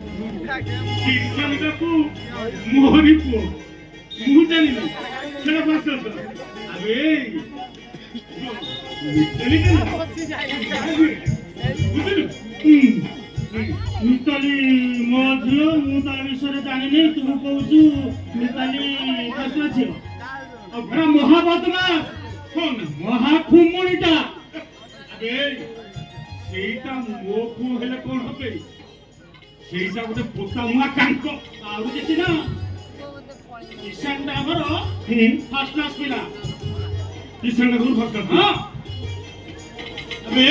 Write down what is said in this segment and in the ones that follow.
किशन बापू मोहरी पो ମୁଁ ଜାଣିନି ସେଟା ଫାଷ୍ଟ ଆବେ ମିତାଲି ମୋ ଝିଅ ମୁଁ ତା ବିଷୟରେ ଜାଣିନି ତୁ କହୁଛୁ ମିତାଲି ଝିଅ ଆଉ ପୁରା ମହାବଦମାସ କଣ ମହାଖୁମୁଣିଟା ଆବେ ସେଇଟା ମୋ ପୁଅ ହେଲେ କଣ ହବେ ସେଇଟା ଗୋଟେ ପୋତା ମୁଆ କାଙ୍କ ଆଉ କିଛି ନା କିଷାନଟା ଆମର ଫାର୍ଷ୍ଟ କ୍ଲାସ୍ ପିଲା କିଷାନଟା କଣ ଫାର୍ଷ୍ଟ କ୍ଲାସ୍ ହଁ ଆବେ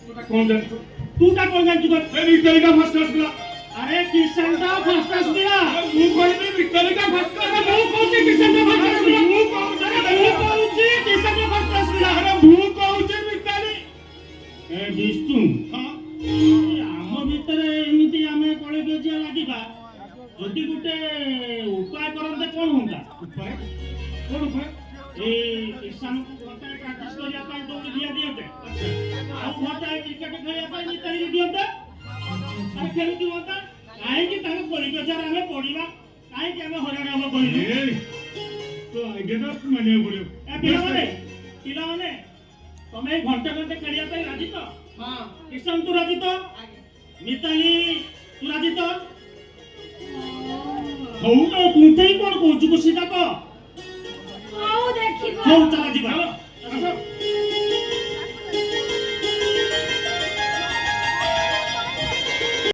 ତୁଟା କଣ ଜାଣିଛୁ ତୁଟା କଣ ଜାଣିଛୁ ମିତାଲିକା ଫାର୍ଷ୍ଟ କ୍ଲାସ୍ ପିଲା ଆରେ କିଷାନଟା ଫାର୍ଷ୍ଟ କ୍ଲାସ୍ ପିଲା ମୁଁ କହିବି ମିତାଲିକା ଫାର୍ଷ୍ଟ କ୍ଲାସ୍ ମୁଁ କହୁଛି କିଷାନଟା ଫାର୍ଷ୍ଟ କ୍ଲାସ୍ ପିଲା ମୁଁ କହୁଛି କିଷାନଟା ଫାର୍ଷ୍ଟ କ୍ଲାସ୍ ପିଲା ଆରେ ମୁଁ କହୁଛି ମିତାଲି ଏ ବିଷ୍ଣୁ ହଁ ଆମ ଭିତରେ ଏମିତି ଆମେ କଳିକଜିଆ ଲାଗିବା ଯଦି ଗୋଟେ ଉପାୟ କରନ୍ତେ କଣ ହୁଅନ୍ତା ଉପାୟ କଣ ଉପାୟ ଏଇ କିଷାନକୁ ଘଣ୍ଟାଏ ପ୍ରାକ୍ଟିସ କରିବା ପାଇଁ ଦୌଡ଼ି ଦିଅନ୍ତେ ଆଉ ଘଣ୍ଟାଏ କ୍ରିକେଟ ଖେଳିବା ପାଇଁ ମିତାଲିକୁ ଦିଅନ୍ତେ ଆଉ କେମିତି ହୁଅନ୍ତା କାହିଁକି ତାଙ୍କ କଳିକଜିଆରେ ଆମେ ପଡ଼ିବା କାହିଁକି ଆମେ ହଇରାଣ ହବ କହିଲୁ ତ ଆଇଡିଆଟା ମାନିବାକୁ ପଡ଼ିବ ପିଲାମାନେ ତମେ ଏଇ ଘଣ୍ଟା ଖେଳିବା ପାଇଁ ରାଜି ତ ହଁ କିଷାନ ତୁ ରାଜି ତ ମିତାଲି ତୁ ରାଜି ତ ହଉ ତ କୁଣ୍ଠେଇ କଣ କହୁଛୁ ସିଧା କହ ହଉ ଦେଖିବା ହଉ ଚାଲ ଯିବା